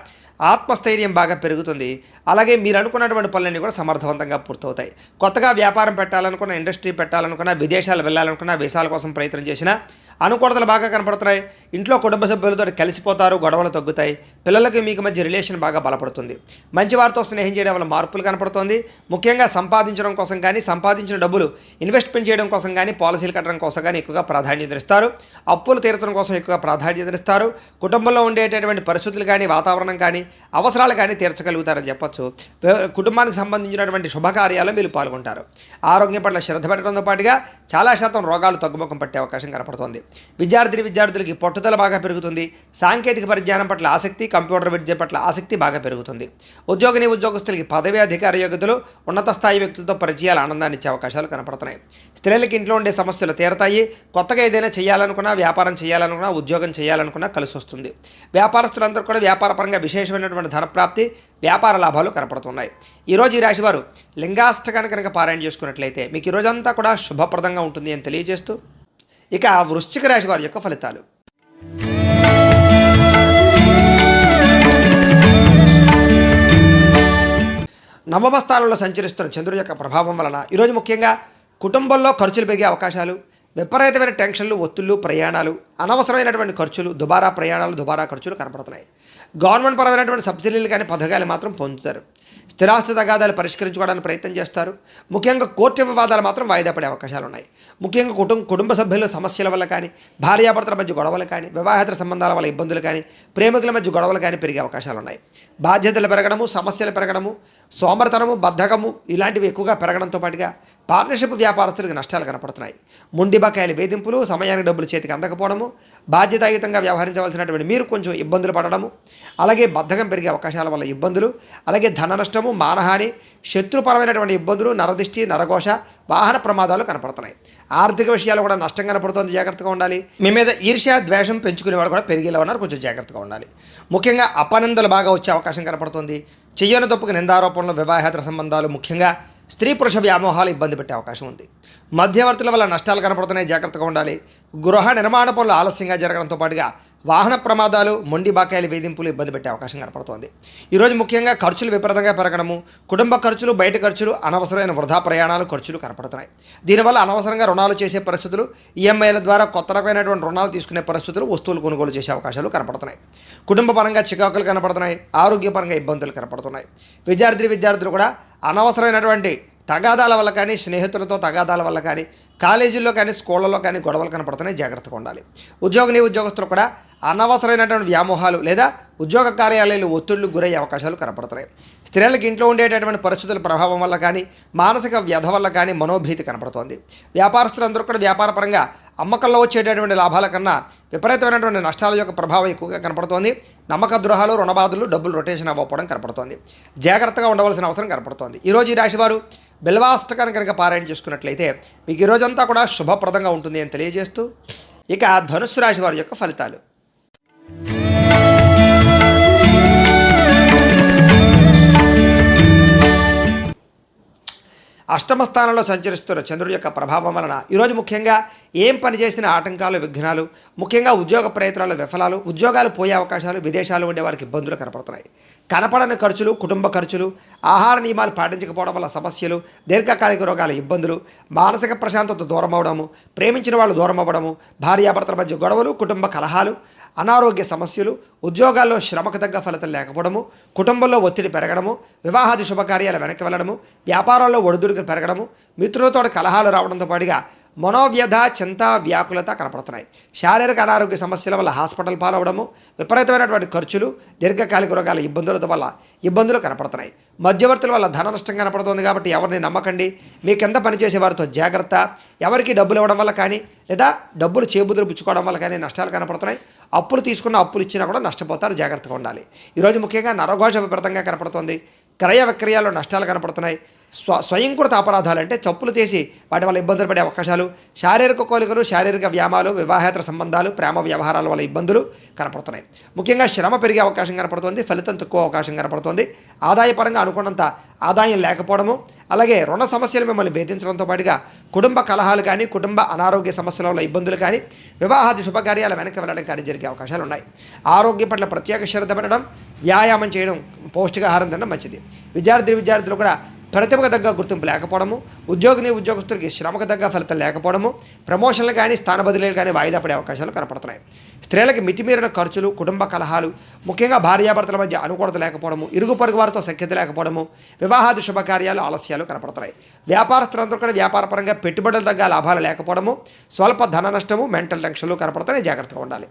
ఆత్మస్థైర్యం బాగా పెరుగుతుంది. అలాగే మీరు అనుకున్నటువంటి పనులన్నీ కూడా సమర్థవంతంగా పూర్తవుతాయి. కొత్తగా వ్యాపారం పెట్టాలనుకున్న, ఇండస్ట్రీ పెట్టాలనుకున్న, విదేశాలు వెళ్ళాలనుకున్న, వీసాల కోసం ప్రయత్నం చేసినా అనుకూలతలు బాగా కనపడుతున్నాయి. ఇంట్లో కుటుంబ సభ్యులతో కలిసిపోతారు, గొడవలు తగ్గుతాయి. పిల్లలకి మీకు మధ్య రిలేషన్ బాగా బలపడుతుంది. మంచి వారితో స్నేహం చేయడం వల్ల మార్పులు కనపడుతుంది. ముఖ్యంగా సంపాదించడం కోసం కానీ, సంపాదించిన డబ్బులు ఇన్వెస్ట్మెంట్ చేయడం కోసం కానీ, పాలసీలు కట్టడం కోసం కానీ ఎక్కువగా ప్రాధాన్యతనిస్తారు. అప్పులు తీర్చడం కోసం ఎక్కువగా ప్రాధాన్యతనిస్తారు. కుటుంబంలో ఉండేటటువంటి పరిస్థితులు కానీ, వాతావరణం కానీ, అవసరాలు కానీ తీర్చగలుగుతారని చెప్పొచ్చు. కుటుంబానికి సంబంధించినటువంటి శుభకార్యాలు మీరు పాల్గొంటారు. ఆరోగ్యం పట్ల శ్రద్ధ పెట్టడంతో పాటుగా చాలా శాతం రోగాలు తగ్గుముఖం పట్టే అవకాశం కనపడుతుంది. విద్యార్థులకి పట్టుదల బాగా పెరుగుతుంది. సాంకేతిక పరిజ్ఞానం పట్ల ఆసక్తి, కంప్యూటర్ విద్య పట్ల ఆసక్తి బాగా పెరుగుతుంది. ఉద్యోగస్తులకి పదవి, అధికార యోగ్యతలు, ఉన్నత స్థాయి వ్యక్తులతో పరిచయాలు ఆనందాన్ని ఇచ్చే అవకాశాలు కనపడుతున్నాయి. స్త్రీలకి ఇంట్లో ఉండే సమస్యలు తీరతాయి. కొత్తగా ఏదైనా చేయాలనుకున్నా, వ్యాపారం చేయాలనుకున్నా, ఉద్యోగం చేయాలనుకున్నా కలిసి వస్తుంది. వ్యాపారస్తులందరూ కూడా వ్యాపారపరంగా విశేషమైనటువంటి ధనప్రాప్తి, వ్యాపార లాభాలు కనపడుతున్నాయి. ఈరోజు ఈ రాశివారు లింగాష్టకాన్ని కనుక పారాయణ చేసుకున్నట్లయితే మీకు ఈ రోజంతా కూడా శుభప్రదంగా ఉంటుంది అని తెలియజేస్తూ ఇక వృశ్చిక రాశి వారి యొక్క ఫలితాలు. నవమ స్థానంలో సంచరిస్తున్న చంద్రుడి యొక్క ప్రభావం వలన ఈరోజు ముఖ్యంగా కుటుంబంలో ఖర్చులు పెరిగే అవకాశాలు, విపరీతమైన టెన్షన్లు, ఒత్తిళ్లు, ప్రయాణాలు, అనవసరమైనటువంటి ఖర్చులు, దుబారా ప్రయాణాలు, దుబారా ఖర్చులు కనపడుతున్నాయి. గవర్నమెంట్ పరమైనటువంటి సబ్సిడీలు కానీ, పథకాలు మాత్రం పొందుతారు. స్థిరాస్తి తగాదాలు పరిష్కరించుకోవడానికి ప్రయత్నం చేస్తారు. ముఖ్యంగా కోర్టు వివాదాలు మాత్రం వాయిదా పడే అవకాశాలు ఉన్నాయి. ముఖ్యంగా కుటుంబ సభ్యుల సమస్యల వల్ల కానీ, భార్యాభర్తల మధ్య గొడవలు కానీ, వివాహేతర సంబంధాల వల్ల ఇబ్బందులు కానీ, ప్రేమికుల మధ్య గొడవలు కానీ పెరిగే అవకాశాలు ఉన్నాయి. బాధ్యతలు పెరగడము, సమస్యలు పెరగడము, సోమరితనము, బద్ధకము ఇలాంటివి ఎక్కువగా పెరగడంతో పాటుగా పార్ట్నర్షిప్ వ్యాపారస్తులకు నష్టాలు కనపడుతున్నాయి. మొండి బకాయిల వేధింపులు, సమయానికి డబ్బులు చేతికి అందకపోవడము, బాధ్యతాయుతంగా వ్యవహరించవలసినటువంటి మీరు కొంచెం ఇబ్బందులు పడడము, అలాగే బద్ధకం పెరిగే అవకాశాల వల్ల ఇబ్బందులు, అలాగే ధన నష్టము, మానహాని, శత్రుపరమైనటువంటి ఇబ్బందులు, నరదిష్టి, నరఘోష, వాహన ప్రమాదాలు కనపడుతున్నాయి. ఆర్థిక విషయాలు కూడా నష్టం కనపడుతుంది, జాగ్రత్తగా ఉండాలి. మీ మీద ఈర్ష్య, ద్వేషం పెంచుకునేవాడు కూడా పెరిగేలా ఉన్నారు, కొంచెం జాగ్రత్తగా ఉండాలి. ముఖ్యంగా అపనిందలు బాగా వచ్చే అవకాశం కనపడుతుంది. చెయ్యని తప్పుకు నిందారోపణలు, వివాహేతర సంబంధాలు, ముఖ్యంగా స్త్రీ పురుష వ్యామోహాలు ఇబ్బంది పెట్టే అవకాశం ఉంది. మధ్యవర్తుల వల్ల నష్టాలు కనపడుతున్నాయి, జాగ్రత్తగా ఉండాలి. గృహ నిర్మాణ పనులు ఆలస్యంగా జరగడంతో పాటుగా వాహన ప్రమాదాలు, మొండి బాకాయల వేధింపులు ఇబ్బంది పెట్టే అవకాశం కనపడుతోంది. ఈరోజు ముఖ్యంగా ఖర్చులు విపరీతంగా పెరగడము, కుటుంబ ఖర్చులు, బయట ఖర్చులు, అనవసరమైన వృధా ప్రయాణాలు, ఖర్చులు కనపడుతున్నాయి. దీనివల్ల అనవసరంగా రుణాలు చేసే పరిస్థితులు, ఈఎంఐల ద్వారా కొత్త రకమైనటువంటి రుణాలు తీసుకునే పరిస్థితులు, వస్తువులు కొనుగోలు చేసే అవకాశాలు కనపడుతున్నాయి. కుటుంబ పరంగా చికాకులు కనపడుతున్నాయి, ఆరోగ్యపరంగా ఇబ్బందులు కనపడుతున్నాయి. విద్యార్థులు కూడా అనవసరమైనటువంటి తగాదాల వల్ల కానీ, స్నేహితులతో తగాదాల వల్ల కానీ, కాలేజీల్లో కానీ, స్కూళ్ళలో కానీ గొడవలు కనపడుతున్నాయి, జాగ్రత్తగా ఉండాలి. ఉద్యోగస్తులు కూడా అనవసరమైనటువంటి వ్యామోహాలు లేదా ఉద్యోగ కార్యాలయాలు ఒత్తిళ్లు గురయ్యే అవకాశాలు కనపడుతున్నాయి. స్త్రీలకు ఇంట్లో ఉండేటటువంటి పరిస్థితుల ప్రభావం వల్ల కానీ, మానసిక వ్యధ వల్ల కానీ మనోభీతి కనపడుతోంది. వ్యాపారస్తులందరూ కూడా వ్యాపారపరంగా అమ్మకంలో వచ్చేటటువంటి లాభాల కన్నా విపరీతమైనటువంటి నష్టాల యొక్క ప్రభావం ఎక్కువగా కనపడుతోంది. నమ్మక ద్రోహాలు, రుణబాధలు, డబ్బులు రొటేషన్ అవ్వకపోవడం కనపడుతోంది. జాగ్రత్తగా ఉండవలసిన అవసరం కనపడుతోంది. ఈరోజు ఈ రాశివారు బిల్వాష్టకాన్ని కనుక పారాయణ చేసుకున్నట్లయితే మీకు ఈ రోజంతా కూడా శుభప్రదంగా ఉంటుంది అని తెలియజేస్తూ ఇక ధనుస్సు రాశి వారి యొక్క ఫలితాలు. అష్టమ స్థానంలో సంచరిస్తున్న చంద్రుడి యొక్క ప్రభావం వలన ఈరోజు ముఖ్యంగా ఏం పని చేసిన ఆటంకాలు, విఘ్నాలు, ముఖ్యంగా ఉద్యోగ ప్రయత్నాలు విఫలాలు, ఉద్యోగాలు పోయే అవకాశాలు, విదేశాలు ఉండే వారికి ఇబ్బందులు కనపడుతున్నాయి. కనపడని ఖర్చులు, కుటుంబ ఖర్చులు, ఆహార నియమాలు పాటించకపోవడం వల్ల సమస్యలు, దీర్ఘకాలిక రోగాల ఇబ్బందులు, మానసిక ప్రశాంతత దూరం అవడము, ప్రేమించిన వాళ్ళు దూరం అవ్వడము, భార్యాభర్తల మధ్య గొడవలు, కుటుంబ కలహాలు, అనారోగ్య సమస్యలు, ఉద్యోగాల్లో శ్రమకు తగ్గ ఫలితం లేకపోవడము, కుటుంబంలో ఒత్తిడి పెరగడము, వివాహాది శుభకార్యాలు వెనక్కి వెళ్ళడము, వ్యాపారాల్లో ఒడిదుడుకులు పెరగడము, మిత్రులతో కలహాలు రావడంతో పాటుగా మనోవ్యధ, చింత, వ్యాకులత కనపడుతున్నాయి. శారీరక అనారోగ్య సమస్యల వల్ల హాస్పిటల్ పాలవడము, విపరీతమైనటువంటి ఖర్చులు, దీర్ఘకాలిక రోగాల ఇబ్బందుల వల్ల ఇబ్బందులు కనపడుతున్నాయి. మధ్యవర్తుల వల్ల ధన నష్టం కనపడుతుంది. కాబట్టి ఎవరిని నమ్మకండి. మీ కింద పనిచేసే వారితో జాగ్రత్త. ఎవరికి డబ్బులు ఇవ్వడం వల్ల కానీ లేదా డబ్బులు చేబుదులు పుచ్చుకోవడం వల్ల కానీ నష్టాలు కనపడుతున్నాయి. అప్పులు తీసుకున్న అప్పులు ఇచ్చినా కూడా నష్టపోతారు. జాగ్రత్తగా ఉండాలి. ఈరోజు ముఖ్యంగా నరఘోష విపరీతంగా కనపడుతుంది. క్రయ విక్రయాల్లో నష్టాలు కనపడుతున్నాయి. స్వయంకృత అపరాధాలు అంటే చెప్పులు చేసి వాటి వల్ల ఇబ్బందులు పడే అవకాశాలు, శారీరక కోరికలు, శారీరక వ్యాయామాలు, వివాహేతర సంబంధాలు, ప్రేమ వ్యవహారాల వల్ల ఇబ్బందులు కనపడుతున్నాయి. ముఖ్యంగా శ్రమ పెరిగే అవకాశం కనపడుతుంది. ఫలితం తక్కువ అవకాశం కనపడుతుంది. ఆదాయపరంగా అనుకున్నంత ఆదాయం లేకపోవడము, అలాగే రుణ సమస్యలు మిమ్మల్ని వేధించడంతో పాటుగా కుటుంబ కలహాలు కానీ, కుటుంబ అనారోగ్య సమస్యల వల్ల ఇబ్బందులు కానీ, వివాహాది శుభకార్యాలు వెనక్కి వెళ్ళడం కానీ జరిగే అవకాశాలు ఉన్నాయి. ఆరోగ్యం పట్ల ప్రత్యేక శ్రద్ధ పెట్టడం, వ్యాయామం చేయడం, పౌష్టికాహారం తినడం మంచిది. విద్యార్థులు కూడా ప్రతిభకు తగ్గ గుర్తింపు లేకపోవడము, ఉద్యోగస్తులకి శ్రమకు తగ్గ ఫలితం లేకపోవడము, ప్రమోషన్లు కానీ, స్థాన బదిలీలు కానీ వాయిదా పడే అవకాశాలు కనపడుతున్నాయి. స్త్రీలకి మితిమీరిన ఖర్చులు, కుటుంబ కలహాలు, ముఖ్యంగా భార్యాభర్తల మధ్య అనుకూలత లేకపోవడము, ఇరుగు పొరుగు వారితో సఖ్యత లేకపోవడము, వివాహాది శుభకార్యాలు ఆలస్యాలు కనపడుతున్నాయి. వ్యాపారస్తులందరూ కూడా వ్యాపారపరంగా పెట్టుబడులు తగ్గ లాభాలు లేకపోవడము, స్వల్ప ధన నష్టము, మెంటల్ టెన్షన్లు కనపడుతున్నాయి. జాగ్రత్తగా ఉండాలి.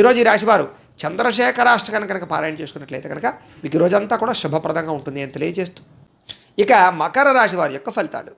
ఈరోజు ఈ రాశివారు చంద్రశేఖరాష్టకాన్ని కనుక పారాయణ చేసుకున్నట్లయితే కనుక మీకు ఈ రోజంతా కూడా శుభప్రదంగా ఉంటుంది అని తెలియజేస్తూ, ఇక మకర రాశి వారి యొక్క ఫలితాలు.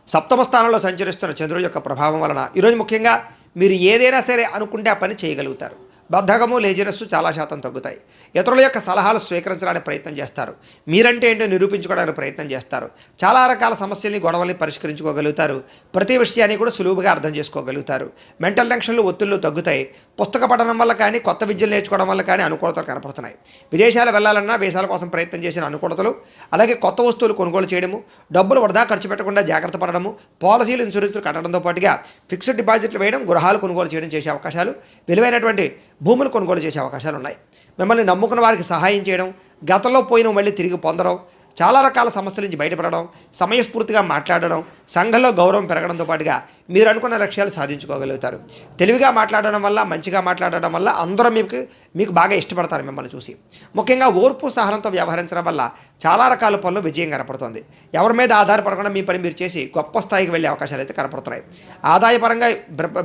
సప్తమ స్థానంలో సంచరిస్తున్న చంద్రుడి యొక్క ప్రభావం వలన ఈరోజు ముఖ్యంగా మీరు ఏదైనా సరే అనుకుంటే ఆ పని చేయగలుగుతారు. బద్ధకము, లేజినెస్ చాలా శాతం తగ్గుతాయి. ఇతరుల యొక్క సలహాలు స్వీకరించడానికి ప్రయత్నం చేస్తారు. మీరంటే ఏంటో నిరూపించుకోవడానికి ప్రయత్నం చేస్తారు. చాలా రకాల సమస్యల్ని, గొడవల్ని పరిష్కరించుకోగలుగుతారు. ప్రతి విషయాన్ని కూడా సులువుగా అర్థం చేసుకోగలుగుతారు. మెంటల్ టెన్షన్లు, ఒత్తిళ్లు తగ్గుతాయి. పుస్తక పఠనం వల్ల కానీ, కొత్త విద్యలు నేర్చుకోవడం వల్ల కానీ అనుకూలతలు కనపడుతున్నాయి. విదేశాలు వెళ్ళాలన్నా వీసాల కోసం ప్రయత్నం చేసిన అనుకూలతలు, అలాగే కొత్త వస్తువులు కొనుగోలు చేయడము, డబ్బులు వృధా ఖర్చు పెట్టకుండా జాగ్రత్త పడడము, పాలసీలు, ఇన్సూరెన్స్లు కట్టడంతో పాటుగా ఫిక్స్డ్ డిపాజిట్లు వేయడం, గృహాలు కొనుగోలు చేయడం చేసే అవకాశాలు, విలువైనటువంటి భూములు కొనుగోలు చేసే అవకాశాలు ఉన్నాయి. మిమ్మల్ని నమ్ముకున్న వారికి సహాయం చేయడం, గతంలో పోయిన మళ్ళీ తిరిగి పొందడం, చాలా రకాల సమస్యల నుంచి బయటపడడం, సమయస్ఫూర్తిగా మాట్లాడడం, సంఘంలో గౌరవం పెరగడంతో పాటుగా మీరు అనుకున్న లక్ష్యాలు సాధించుకోగలుగుతారు. తెలివిగా మాట్లాడడం వల్ల, మంచిగా మాట్లాడడం వల్ల అందరూ మీకు బాగా ఇష్టపడతారు మిమ్మల్ని చూసి. ముఖ్యంగా ఓర్పు, సహనంతో వ్యవహరించడం వల్ల చాలా రకాల పనులు విజయం కనపడుతుంది. ఎవరి మీద ఆధారపడకుండా మీ పని మీరు చేసి గొప్ప స్థాయికి వెళ్ళే అవకాశాలు అయితే కనపడుతున్నాయి. ఆదాయపరంగా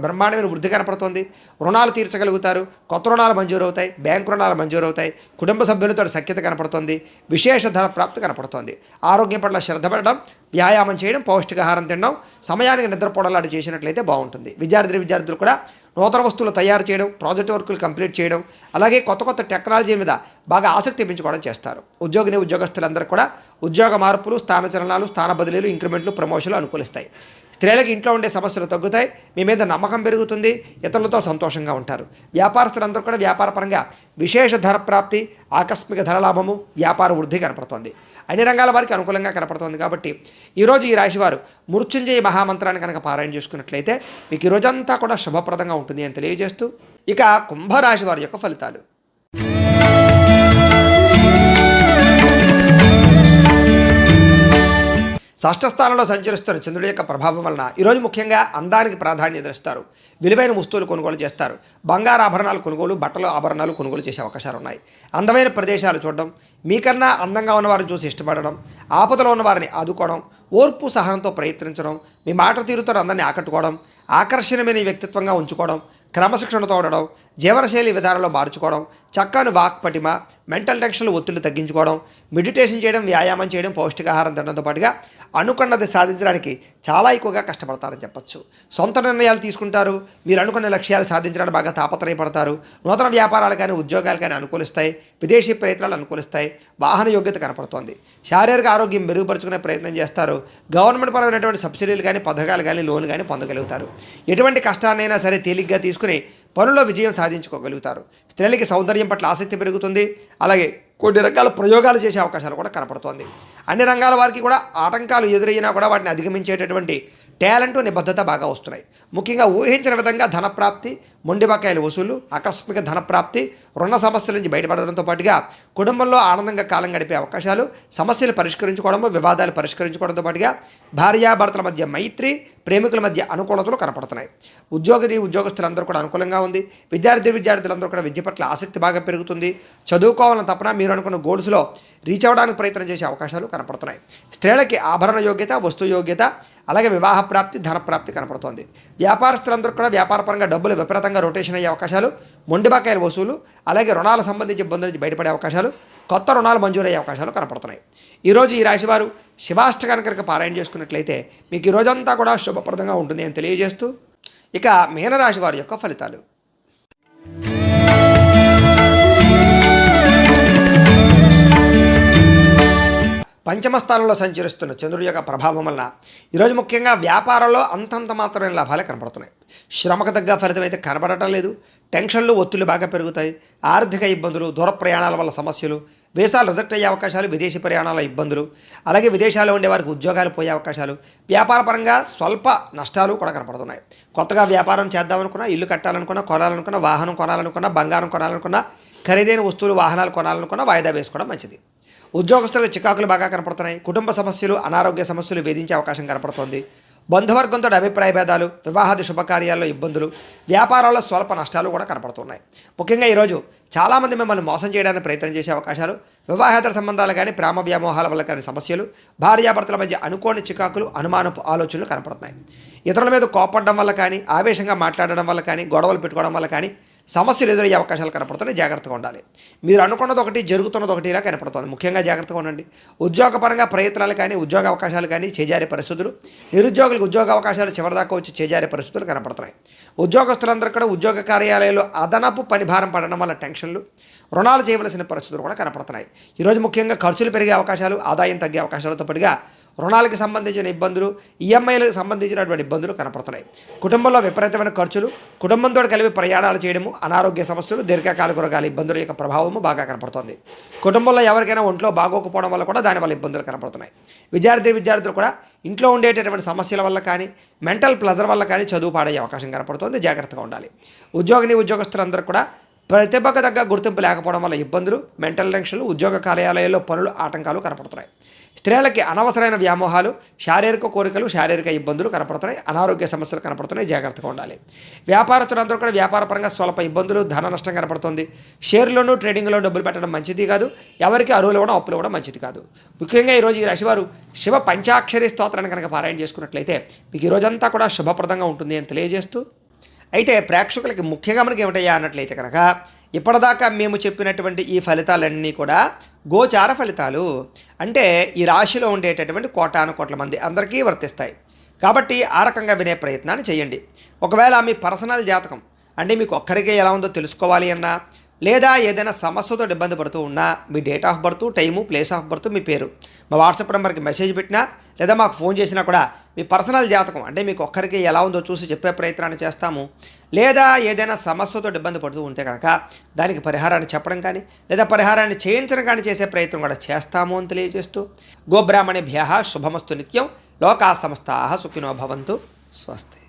బ్రహ్మాండమైన వృద్ధి కనపడుతుంది. రుణాలు తీర్చగలుగుతారు. కొత్త రుణాలు మంజూరు అవుతాయి. బ్యాంకు రుణాలు మంజూరు అవుతాయి. కుటుంబ సభ్యులతో సఖ్యత కనపడుతుంది. విశేష ధన ప్రాప్తి కనపడుతుంది. ఆరోగ్యం పట్ల శ్రద్ధ పెట్టడం, వ్యాయామం చేయడం, పౌష్టికాహారం తినడం, సమయానికి నిద్రపోవడం లాంటి చేసినట్లయితే బాగుంటుంది. విద్యార్థులు కూడా నూతన వస్తువులు తయారు చేయడం, ప్రాజెక్ట్ వర్కులు కంప్లీట్ చేయడం, అలాగే కొత్త టెక్నాలజీ మీద బాగా ఆసక్తి పెంచుకోవడం చేస్తారు. ఉద్యోగస్తులందరూ కూడా ఉద్యోగ మార్పులు, స్థానచలనాలు, స్థాన బదిలీలు, ఇంక్రిమెంట్లు, ప్రమోషన్లు అనుకూలిస్తాయి. స్త్రీలకు ఇంట్లో ఉండే సమస్యలు తగ్గుతాయి. మీ మీద నమ్మకం పెరుగుతుంది. ఇతరులతో సంతోషంగా ఉంటారు. వ్యాపారస్తులందరూ కూడా వ్యాపారపరంగా విశేష ధన ప్రాప్తి, ఆకస్మిక ధనలాభము, వ్యాపార వృద్ధి కనపడుతోంది. అన్ని రంగాల వారికి అనుకూలంగా కనపడుతోంది. కాబట్టి ఈరోజు ఈ రాశివారు మృత్యుంజయ మహామంత్రాన్ని కనుక పారాయణ చేసుకున్నట్లయితే మీకు ఈ రోజంతా కూడా శుభప్రదంగా ఉంటుంది అని తెలియజేస్తూ, ఇక కుంభరాశి వారి యొక్క ఫలితాలు. షష్ఠస్థానంలో సంచరిస్తున్న చంద్రుడి యొక్క ప్రభావం వలన ఈరోజు ముఖ్యంగా అందానికి ప్రాధాన్యత ఇస్తారు. విలువైన వస్తువులు కొనుగోలు చేస్తారు. బంగారు ఆభరణాలు కొనుగోలు, బట్టలు, ఆభరణాలు కొనుగోలు చేసే అవకాశాలు ఉన్నాయి. అందమైన ప్రదేశాలు చూడడం, మీకన్నా అందంగా ఉన్నవారిని చూసి ఇష్టపడడం, ఆపదలో ఉన్నవారిని ఆదుకోవడం, ఓర్పు సహనంతో ప్రయత్నించడం, మీ మాట తీరుతో అందరినీ ఆకట్టుకోవడం, ఆకర్షణీయమైన వ్యక్తిత్వంగా ఉంచుకోవడం, క్రమశిక్షణతో ఉండడం, జీవనశైలి విధానంలో మార్చుకోవడం, చక్కని వాక్ పటిమ, మెంటల్ టెన్షన్లు, ఒత్తిళ్లు తగ్గించుకోవడం, మెడిటేషన్ చేయడం, వ్యాయామం చేయడం, పౌష్టికాహారం తినడంతో పాటుగా అనుకున్నది సాధించడానికి చాలా ఎక్కువగా కష్టపడతారని చెప్పచ్చు. సొంత నిర్ణయాలు తీసుకుంటారు. మీరు అనుకున్న లక్ష్యాలు సాధించడానికి బాగా తాపత్రయపడతారు. నూతన వ్యాపారాలు కానీ, ఉద్యోగాలు కానీ అనుకూలిస్తాయి. విదేశీ ప్రయత్నాలు అనుకూలిస్తాయి. వాహన యోగ్యత కనపడుతోంది. శారీరక ఆరోగ్యం మెరుగుపరుచుకునే ప్రయత్నం చేస్తారు. గవర్నమెంట్ పరమైనటువంటి సబ్సిడీలు కానీ, పథకాలు కానీ, లోన్లు కానీ పొందగలుగుతారు. ఎటువంటి కష్టాన్నైనా సరే తేలిగ్గా తీసుకుని పనుల్లో విజయం సాధించుకోగలుగుతారు. స్త్రీలకి సౌందర్యం పట్ల ఆసక్తి పెరుగుతుంది. అలాగే కొన్ని రకాల ప్రయోగాలు చేసే అవకాశాలు కూడా కనపడుతోంది. అన్ని రంగాల వారికి కూడా ఆటంకాలు ఎదురైనా కూడా వాటిని అధిగమించేటటువంటి టాలెంట్, నిబద్ధత బాగా వస్తున్నాయి. ముఖ్యంగా ఊహించిన విధంగా ధనప్రాప్తి, మొండి బకాయిల వసూలు, ఆకస్మిక ధనప్రాప్తి, రుణ సమస్యల నుంచి బయటపడడంతో పాటుగా కుటుంబంలో ఆనందంగా కాలం గడిపే అవకాశాలు, సమస్యలు పరిష్కరించుకోవడము, వివాదాలు పరిష్కరించుకోవడంతో పాటుగా భార్యాభర్తల మధ్య మైత్రి, ప్రేమికుల మధ్య అనుకూలతలు కనపడుతున్నాయి. ఉద్యోగస్తులందరూ కూడా అనుకూలంగా ఉంది. విద్యార్థులందరూ కూడా విద్య పట్ల ఆసక్తి బాగా పెరుగుతుంది. చదువుకోవాలని తప్పన మీరు అనుకున్న గోల్స్లో రీచ్ అవ్వడానికి ప్రయత్నం చేసే అవకాశాలు కనపడుతున్నాయి. స్త్రీలకి ఆభరణ యోగ్యత, వస్తు యోగ్యత, అలాగే వివాహ ప్రాప్తి, ధనప్రాప్తి కనపడుతోంది. వ్యాపారస్తులందరూ కూడా వ్యాపారపరంగా డబ్బులు విపరీతంగా రొటేషన్ అయ్యే అవకాశాలు, మొండి బకాయిల వసూలు, అలాగే రుణాలకు సంబంధించి ఇబ్బందుల నుంచి బయటపడే అవకాశాలు, కొత్త రుణాలు మంజూరయ్యే అవకాశాలు కనపడుతున్నాయి. ఈరోజు ఈ రాశివారు శివాష్టకాన్ని కనుక పారాయణ చేసుకున్నట్లయితే మీకు ఈ రోజంతా కూడా శుభప్రదంగా ఉంటుంది అని తెలియజేస్తూ, ఇక మీనరాశి వారి యొక్క ఫలితాలు. పంచమ స్థానంలో సంచరిస్తున్న చంద్రుడి యొక్క ప్రభావం వలన ఈరోజు ముఖ్యంగా వ్యాపారంలో అంతంత మాత్రమే లాభాలే కనపడుతున్నాయి. శ్రమకు తగ్గ ఫలితం అయితే కనపడటం లేదు. టెన్షన్లు, ఒత్తిళ్లు బాగా పెరుగుతాయి. ఆర్థిక ఇబ్బందులు, దూర ప్రయాణాల వల్ల సమస్యలు, వీసాలు రిజెక్ట్ అయ్యే అవకాశాలు, విదేశీ ప్రయాణాల ఇబ్బందులు, అలాగే విదేశాల్లో ఉండే వారికి ఉద్యోగాలు పోయే అవకాశాలు, వ్యాపారపరంగా స్వల్ప నష్టాలు కూడా కనపడుతున్నాయి. కొత్తగా వ్యాపారం చేద్దామనుకున్నా, ఇల్లు కట్టాలనుకున్నా, కొనాలనుకున్నా, వాహనం కొనాలనుకున్నా, బంగారం కొనాలనుకున్నా, ఖరీదైన వస్తువులు, వాహనాలు కొనాలనుకున్నా వాయిదా వేసుకోవడం మంచిది. ఉద్యోగస్తులకు చికాకులు బాగా కనపడుతున్నాయి. కుటుంబ సమస్యలు, అనారోగ్య సమస్యలు వేధించే అవకాశం కనపడుతోంది. బంధువర్గంతో అభిప్రాయ భేదాలు, వివాహాది శుభకార్యాల్లో ఇబ్బందులు, వ్యాపారాల్లో స్వల్ప నష్టాలు కూడా కనపడుతున్నాయి. ముఖ్యంగా ఈరోజు చాలామంది మిమ్మల్ని మోసం చేయడానికి ప్రయత్నం చేసే అవకాశాలు, వివాహేతర సంబంధాలు కానీ, ప్రేమ వ్యామోహాల వల్ల కానీ సమస్యలు, భార్యాభర్తల మధ్య అనుకోని చికాకులు, అనుమానపు ఆలోచనలు కనపడుతున్నాయి. ఇతరుల మీద కోపడడం వల్ల కానీ, ఆవేశంగా మాట్లాడడం వల్ల కానీ, గొడవలు పెట్టుకోవడం వల్ల కానీ సమస్యలు ఎదురయ్యే అవకాశాలు కనపడుతున్నాయి. జాగ్రత్తగా ఉండాలి. మీరు అనుకున్నది ఒకటి, జరుగుతున్నది ఒకటి ఇలా కనపడుతుంది. ముఖ్యంగా జాగ్రత్తగా ఉండండి. ఉద్యోగపరంగా ప్రయత్నాలు కానీ, ఉద్యోగ అవకాశాలు కానీ చేజారే పరిస్థితులు, నిరుద్యోగులకు ఉద్యోగ అవకాశాలు చివరిదాకా వచ్చి చేజారే పరిస్థితులు కనపడుతున్నాయి. ఉద్యోగస్తులందరూ కూడా ఉద్యోగ కార్యాలయాల్లో అదనపు పని భారం పడడం వల్ల టెన్షన్లు, రుణాలు చేయవలసిన పరిస్థితులు కూడా కనపడుతున్నాయి. ఈరోజు ముఖ్యంగా ఖర్చులు పెరిగే అవకాశాలు, ఆదాయం తగ్గే అవకాశాలతో పాటుగా రుణాలకు సంబంధించిన ఇబ్బందులు, ఈఎంఐలకు సంబంధించినటువంటి ఇబ్బందులు కనపడుతున్నాయి. కుటుంబంలో విపరీతమైన ఖర్చులు, కుటుంబంతో కలిపి ప్రయాణాలు చేయడము, అనారోగ్య సమస్యలు, దీర్ఘకాలిక రోగాల ఇబ్బందుల యొక్క ప్రభావము బాగా కనపడుతుంది. కుటుంబంలో ఎవరికైనా ఒంట్లో బాగోకపోవడం వల్ల కూడా దానివల్ల ఇబ్బందులు కనపడుతున్నాయి. విద్యార్థులు కూడా ఇంట్లో ఉండేటటువంటి సమస్యల వల్ల కానీ, మెంటల్ ప్లెజర్ వల్ల కానీ చదువు పాడయ్యే అవకాశం కనపడుతుంది. జాగ్రత్తగా ఉండాలి. ఉద్యోగస్తులందరూ కూడా ప్రతిభకు తగ్గ గుర్తింపు లేకపోవడం వల్ల ఇబ్బందులు, మెంటల్ టెన్షన్లు, ఉద్యోగ కార్యాలయాల్లో పనులు, ఆటంకాలు కనపడుతున్నాయి. స్త్రీలకి అనవసరమైన వ్యామోహాలు, శారీరక కోరికలు, శారీరక ఇబ్బందులు కనపడుతున్నాయి. అనారోగ్య సమస్యలు కనపడుతున్నాయి. జాగ్రత్తగా ఉండాలి. వ్యాపారస్తులందరూ కూడా వ్యాపారపరంగా స్వల్ప ఇబ్బందులు, ధన నష్టం కనపడుతుంది. షేర్లోనూ, ట్రేడింగ్లో డబ్బులు పెట్టడం మంచిది కాదు. ఎవరికి అరువులు ఇవ్వడం, అప్పులు ఇవ్వడం మంచిది కాదు. ముఖ్యంగా ఈరోజు ఈ రాశివారు శివ పంచాక్షరి స్తోత్రాన్ని కనుక పారాయణ చేసుకున్నట్లయితే మీకు ఈ రోజంతా కూడా శుభప్రదంగా ఉంటుంది అని తెలియజేస్తూ, అయితే ప్రేక్షకులకి ముఖ్యంగా మనకి ఏమిటయ్యా అన్నట్లయితే కనుక ఇప్పటిదాకా మేము చెప్పినటువంటి ఈ ఫలితాలన్నీ కూడా గోచార ఫలితాలు. అంటే ఈ రాశిలో ఉండేటటువంటి కోటాను కోట్ల మంది అందరికీ వర్తిస్తాయి. కాబట్టి ఆ రకంగా వినే ప్రయత్నాన్ని చేయండి. ఒకవేళ మీ పర్సనల్ జాతకం అంటే మీకు ఒక్కరికే ఎలా ఉందో తెలుసుకోవాలి అన్నా, లేదా ఏదైనా సమస్యతో ఇబ్బంది పడుతూ ఉన్నా మీ date of birth, time, place of birth, మీ పేరు మా వాట్సాప్ నెంబర్కి మెసేజ్ పెట్టినా లేదా మాకు ఫోన్ చేసినా కూడా మీ పర్సనల్ జాతకం అంటే మీకు ఒక్కరికి ఎలా ఉందో చూసి చెప్పే ప్రయత్నాన్ని చేస్తాము. లేదా ఏదైనా సమస్యతో ఇబ్బంది పడుతూ ఉంటే కనుక దానికి పరిహారాన్ని చెప్పడం కానీ లేదా పరిహారాన్ని చేయించడం కానీ చేసే ప్రయత్నం కూడా చేస్తాము అని తెలియజేస్తూ, గోబ్రాహ్మణేభ్యః శుభమస్తు నిత్యం. లోకా సమస్తాః సుఖినో భవంతు. స్వస్తి.